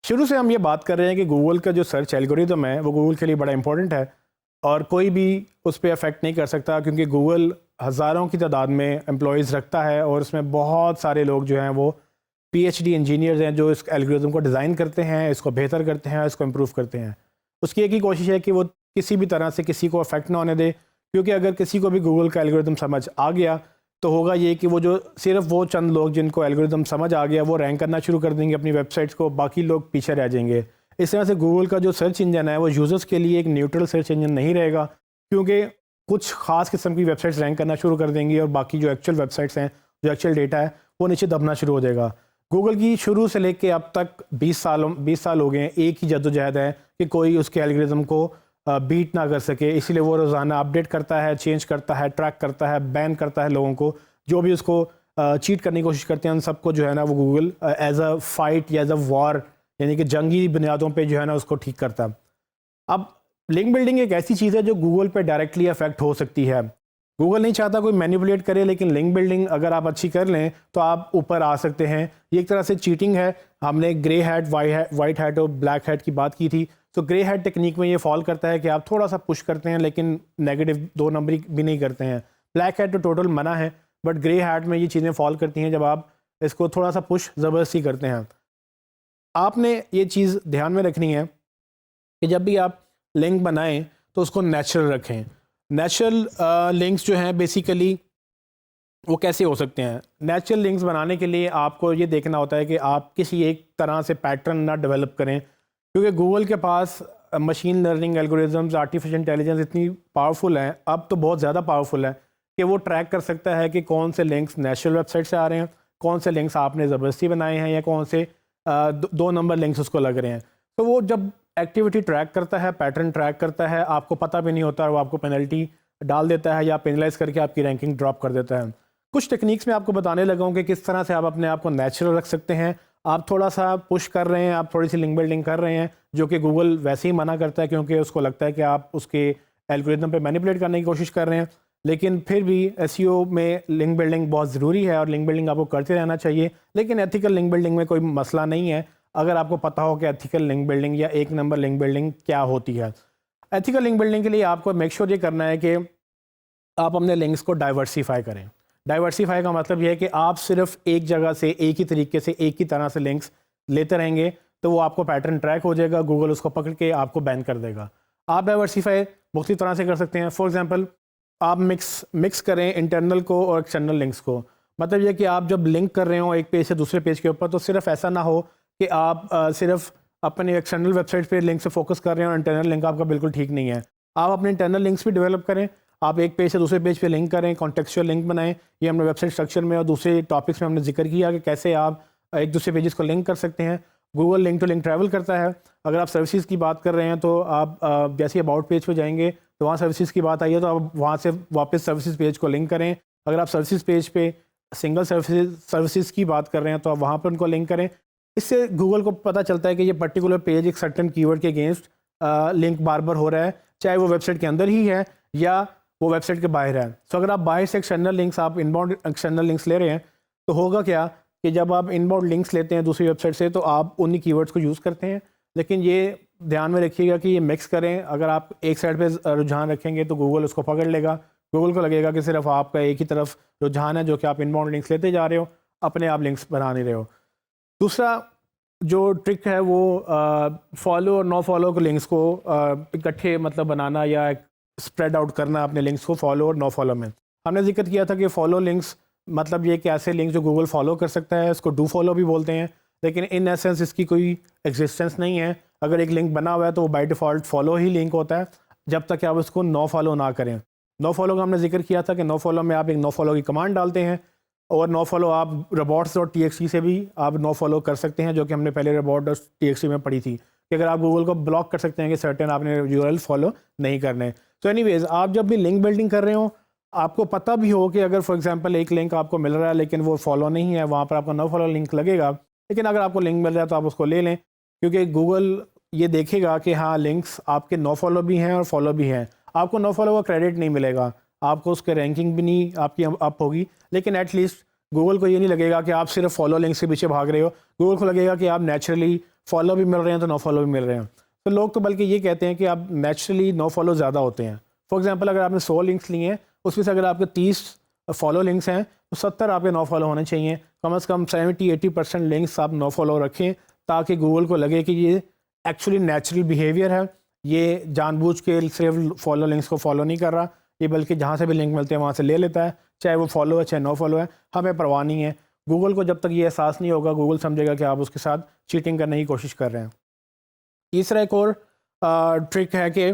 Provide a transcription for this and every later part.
शुरू से हम ये बात कर रहे हैं कि गूगल का जो सर्च एल्गोरिदम है वो गूगल के लिए बड़ा इंपॉर्टेंट है और कोई भी उस पर अफेक्ट नहीं कर सकता क्योंकि गूगल हज़ारों की तादाद में एम्प्लॉयज़ रखता है और उसमें बहुत सारे लोग जो हैं वो पीएचडी इंजीनियर्स हैं जो इस एल्गोरिदम को डिज़ाइन करते हैं, इसको बेहतर करते हैं, इसको इम्प्रूव करते हैं। उसकी एक ही कोशिश है कि वो किसी भी तरह से किसी को अफेक्ट ना होने दे, क्योंकि अगर किसी को भी गूगल का एल्गोरिदम समझ आ गया तो होगा ये कि वो जो सिर्फ वो चंद लोग जिनको एल्गोरिदम समझ आ गया वो रैंक करना शुरू कर देंगे अपनी वेबसाइट्स को, बाकी लोग पीछे रह जाएंगे। इस तरह से गूगल का जो सर्च इंजन है वो यूज़र्स के लिए एक न्यूट्रल सर्च इंजन नहीं रहेगा, क्योंकि कुछ ख़ास किस्म की वेबसाइट्स रैंक करना शुरू कर देंगी और बाकी जो एक्चुअल वेबसाइट्स हैं, जो एक्चुअल डेटा है वो नीचे दबना शुरू हो जाएगा। गूगल की शुरू से लेके अब तक 20 साल हो गए हैं, एक ही जद्दोजहद है कि कोई उसके एल्गोरिदम को बीट ना कर सके, इसीलिए वो रोज़ाना अपडेट करता है, चेंज करता है, ट्रैक करता है, बैन करता है लोगों को जो भी उसको चीट करने की कोशिश करते हैं। उन सबको जो है ना वो गूगल एज अ फाइट या एज अ वॉर, यानी कि जंगी बुनियादों पे जो है ना उसको ठीक करता है। अब लिंक बिल्डिंग एक ऐसी चीज़ है जो गूगल पे डायरेक्टली अफेक्ट हो सकती है। गूगल नहीं चाहता कोई मैनिपुलेट करे, लेकिन लिंक बिल्डिंग अगर आप अच्छी कर लें तो आप ऊपर आ सकते हैं। ये एक तरह से चीटिंग है। हमने ग्रे हैट, वाइट हैट और ब्लैक हैट की बात की थी। तो ग्रे हैट टेक्निक में ये फॉल करता है कि आप थोड़ा सा पुश करते हैं लेकिन नेगेटिव 2 नंबरी भी नहीं करते हैं। ब्लैक हैट तो टोटल मना है, बट ग्रे हैट में ये चीज़ें फॉल करती हैं जब आप इसको थोड़ा सा पुश ज़बरदस्ती करते हैं। आपने ये चीज़ ध्यान में रखनी है कि जब भी आप लिंक बनाएं तो उसको नेचुरल रखें। नेचुरल लिंक्स जो हैं बेसिकली वो कैसे हो सकते हैं? नेचुरल लिंक्स बनाने के लिए आपको ये देखना होता है कि आप किसी एक तरह से पैटर्न ना डेवलप करें, क्योंकि गूगल के पास machine learning algorithms, artificial intelligence इतनी पावरफुल हैं, अब तो बहुत ज़्यादा पावरफुल है कि वो ट्रैक कर सकता है कि कौन से लिंक्स नेचुरल वेबसाइट से आ रहे हैं, कौन से लिंक्स आपने ज़बरदस्ती बनाए हैं, या कौन से 2 नंबर लिंक्स उसको लग रहे हैं। तो वो जब एक्टिविटी ट्रैक करता है, पैटर्न ट्रैक करता है, आपको पता भी नहीं होता और वो आपको पेनल्टी डाल देता है या पेनलाइज करके आपकी रैंकिंग ड्रॉप कर देता है। कुछ टेक्निक्स में आपको बताने लगा हूँ कि किस तरह से आप अपने आप को नेचुरल रख सकते हैं। आप थोड़ा सा पुश कर रहे हैं, आप थोड़ी सी लिंक बिल्डिंग कर रहे हैं, जो कि गूगल वैसे ही मना करता है क्योंकि उसको लगता है कि आप उसके एल्गोरिदम पे मैनिपुलेट करने की कोशिश कर रहे हैं। लेकिन फिर भी एसईओ में लिंक बिल्डिंग बहुत ज़रूरी है और लिंक बिल्डिंग आपको करते रहना चाहिए। लेकिन एथिकल लिंक बिल्डिंग में कोई मसला नहीं है अगर आपको पता हो कि एथिकल लिंक बिल्डिंग या एक नंबर लिंक बिल्डिंग क्या होती है। एथिकल लिंक बिल्डिंग के लिए आपको मेक श्योर ये करना है कि आप अपने लिंक्स को डाइवर्सिफाई करें। डाइवर्सिफाई का मतलब यह है कि आप सिर्फ एक जगह से एक ही तरीके से एक ही तरह से लिंक्स लेते रहेंगे तो वो आपको पैटर्न ट्रैक हो जाएगा, गूगल उसको पकड़ के आपको बैन कर देगा। आप डाइवर्सिफाई मुख्तलिफ तरह से कर सकते हैं। फॉर एग्जांपल, आप मिक्स करें इंटरनल को और एक्सटर्नल लिंक्स को। मतलब यह कि आप जब लिंक कर रहे हो एक पेज से दूसरे पेज के ऊपर, तो सिर्फ ऐसा ना हो कि आप सिर्फ अपने एक्सटर्नल वेबसाइट पे लिंक से फोकस कर रहे हैं और इंटरनल लिंक आपका बिल्कुल ठीक नहीं है। आप अपने इंटरनल लिंक्स भी डेवलप करें। आप एक पेज से दूसरे पेज पे लिंक करें, कॉन्टेक्चुअल लिंक बनाएं। ये हमने वेबसाइट स्ट्रक्चर में और दूसरे टॉपिक्स में हमने जिक्र किया कि कैसे आप एक दूसरे पेजेस को लिंक कर सकते हैं। Google link to link travel करता है। अगर आप सर्विसेज की बात कर रहे हैं तो आप जैसे अबाउट पेज पे जाएंगे तो वहाँ सर्विसेज की बात आई है तो आप वहाँ से वापस सर्विसेज पेज को लिंक करें। अगर आप सर्विसेज पेज पे सिंगल सर्विसेज की बात कर रहे हैं तो आप वहाँ पर उनको लिंक करें। इससे गूगल को पता चलता है कि ये पर्टिकुलर पेज एक सर्टेन कीवर्ड के अगेंस्ट लिंक बार बार हो रहा है, चाहे वो वेबसाइट के अंदर ही है या वो वेबसाइट के बाहर है। सो अगर आप बाहर से एक्सटर्नल लिंक्स, आप इनबाउंड एक्सटर्नल लिंक्स ले रहे हैं तो होगा क्या कि जब आप इनबाउंड लिंक्स लेते हैं दूसरी वेबसाइट से तो आप उन्हीं कीवर्ड्स को यूज़ करते हैं। लेकिन ये ध्यान में रखिएगा कि ये मिक्स करें। अगर आप एक साइड पे रुझान रखेंगे तो गूगल उसको पकड़ लेगा। गूगल को लगेगा कि सिर्फ आपका एक ही तरफ रुझान है, जो कि आप इनबाउंड लिंक्स लेते जा रहे हो, अपने आप लिंक्स बना नहीं रहे हो। दूसरा जो ट्रिक है वो फॉलो और नो फॉलो के लिंक्स को इकट्ठे मतलब बनाना या स्प्रेड आउट करना अपने लिंक्स को फॉलो और नो फॉलो में। हमने जिक्र किया था कि फॉलो लिंक्स मतलब ये कि ऐसे लिंक्स जो गूगल फॉलो कर सकता है, इसको डू फॉलो भी बोलते हैं, लेकिन इन एसेंस इसकी कोई एग्जिस्टेंस नहीं है। अगर एक लिंक बना हुआ है तो वो by default follow he link होता है जब तक कि आप उसको नो फॉलो ना करें। नो फॉलो का हमने जिक्र किया था कि नो फॉलो में आप एक नो फॉलो की कमांड डालते हैं और नो फॉलो आप robots.txt से भी आप नो फॉलो कर सकते हैं, जो कि हमने पहले robot.txt में पढ़ी थी कि अगर आप गूगल को ब्लॉक कर सकते हैं कि सर्टेन आपने यूआरएल फॉलो नहीं करने। तो एनीवेज, आप जब भी लिंक बिल्डिंग कर रहे हो आपको पता भी हो कि अगर फॉर एग्जांपल एक लिंक आपको मिल रहा है लेकिन वो फॉलो नहीं है, वहाँ पर आपका नो फॉलो लिंक लगेगा। लेकिन अगर आपको लिंक मिल रहा है तो आप उसको ले लें, क्योंकि गूगल ये देखेगा कि हाँ लिंक्स आपके नो फॉलो भी हैं और फॉलो भी हैं। आपको नो फॉलो का क्रेडिट नहीं मिलेगा, आपको उसके रैंकिंग भी नहीं आपकी अप होगी, लेकिन एटलीस्ट गूगल को ये नहीं लगेगा कि आप सिर्फ फॉलो लिंक के पीछे भाग रहे हो। गूगल को लगेगा कि आप नेचुरली फॉलो भी मिल रहे हैं तो नो फॉलो भी मिल रहे हैं। तो लोग तो बल्कि ये कहते हैं कि अब नेचुरली नो फॉलो ज़्यादा होते हैं। फॉर एग्जांपल अगर आपने 100 लिंक्स लिए हैं, उसमें से अगर आपके 30 फॉलो लिंक्स हैं तो 70 आपके नो फॉलो होने चाहिए। कम से कम 70-80% लिंक्स आप नो फॉलो रखें, ताकि गूगल को लगे कि ये एक्चुअली नेचुरल बिहेवियर है, ये जानबूझ के सिर्फ फॉलो लिंक्स को फॉलो नहीं कर रहा, ये बल्कि जहाँ से भी लिंक मिलते हैं वहाँ से ले लेता है, चाहे वो फॉलो है चाहे नो फॉलो है, हमें परवाह नहीं है। गूगल को जब तक ये एहसास नहीं होगा, गूगल समझेगा कि आप उसके साथ चीटिंग करने की कोशिश कर रहे हैं। तीसरा एक और ट्रिक है कि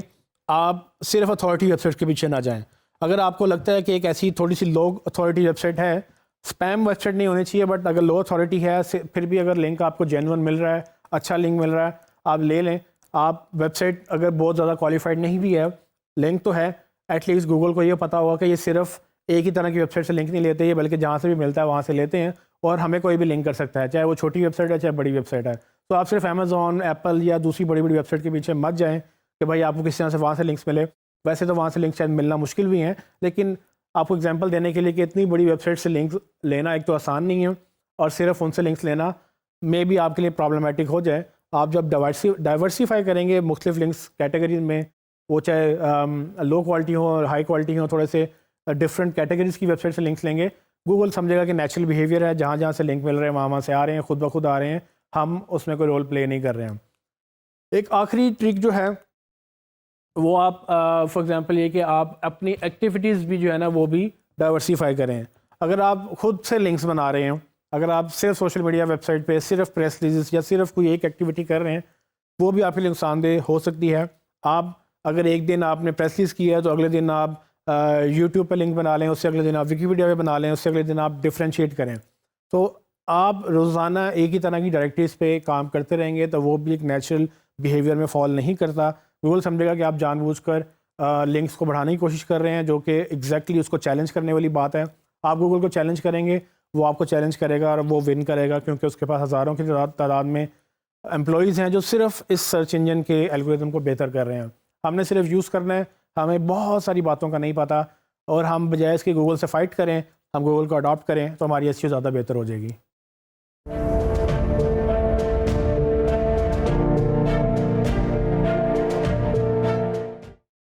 आप सिर्फ अथॉरिटी वेबसाइट के पीछे ना जाएं। अगर आपको लगता है कि एक ऐसी थोड़ी सी लो अथॉरिटी वेबसाइट है, स्पैम वेबसाइट नहीं होनी चाहिए, बट अगर लो अथॉरिटी है फिर भी अगर लिंक आपको जेन्युइन मिल रहा है, अच्छा लिंक मिल रहा है, आप ले लें। आप वेबसाइट अगर बहुत ज़्यादा क्वालिफाइड नहीं भी है, लिंक तो है, एटलीस्ट गूगल को ये पता होगा कि ये सिर्फ एक ही तरह की वेबसाइट से लिंक नहीं लेते, ये बल्कि जहाँ से भी मिलता है वहाँ से लेते हैं, और हमें कोई भी लिंक कर सकता है, चाहे वो छोटी वेबसाइट है चाहे बड़ी वेबसाइट है। तो आप सिर्फ अमेज़ॉन, एप्पल या दूसरी बड़ी बड़ी वेबसाइट के पीछे मत जाएं कि भाई आपको किसी तरह से वहाँ से लिंक्स मिले। वैसे तो वहाँ से लिंक शायद मिलना मुश्किल भी हैं, लेकिन आपको एग्जांपल देने के लिए कि इतनी बड़ी वेबसाइट से लिंक्स लेना एक तो आसान नहीं है, और सिर्फ उनसे लिंक्स लेना मे भी आपके लिए प्रॉब्लमेटिक हो जाए। आप जब डाइवर्सिफाई करेंगे मुख्तलिफ लिंक्स कैटेगरीज में, वो चाहे लो क्वालिटी हो और हाई क्वालिटी हो, थोड़े से डिफरेंट कैटेगरीज की वेबसाइट से लिंक्स लेंगे, गूगल समझेगा कि नेचुरल बिहेवियर है, जहाँ जहाँ से लिंक मिल रहे हैं वहाँ से आ रहे हैं, खुद ब खुद आ रहे हैं, हम उसमें कोई रोल प्ले नहीं कर रहे हैं। एक आखिरी ट्रिक जो है वो आप फॉर एग्जांपल ये कि आप अपनी एक्टिविटीज़ भी जो है ना वो भी डाइवर्सिफाई करें। अगर आप खुद से लिंक्स बना रहे हैं, अगर आप सिर्फ सोशल मीडिया वेबसाइट पे सिर्फ प्रेस रिलीज या सिर्फ कोई एक एक्टिविटी कर रहे हैं, वो भी आपके लिए नुकसानदेह हो सकती है। आप अगर एक दिन आपने प्रेस रिलीज किया है तो अगले दिन आप यूट्यूब पे लिंक बना लें, उससे अगले दिन आप विकिपीडिया पे बना लें, उससे अगले दिन आप डिफ्रेंशिएट करें। तो आप रोज़ाना एक ही तरह की डायरेक्टरीज पे काम करते रहेंगे तो वो भी एक नेचुरल बिहेवियर में फॉल नहीं करता। गूगल समझेगा कि आप जानबूझकर लिंक्स को बढ़ाने की कोशिश कर रहे हैं, जो कि एग्जैक्टली उसको चैलेंज करने वाली बात है। आप गूगल को चैलेंज करेंगे, वो आपको चैलेंज करेगा और वो विन करेगा, क्योंकि उसके पास हज़ारों की तादाद में एम्प्लॉयज़ हैं जो सिर्फ इस सर्च इंजन के एल्गोरिथम को बेहतर कर रहे हैं। हमने सिर्फ यूज़ करना है, हमें बहुत सारी बातों का नहीं पता, और हम बजाय इसके गूगल से फ़ाइट करें, हम गूगल को अडॉप्ट करें तो हमारी एसईओ ज़्यादा बेहतर हो जाएगी।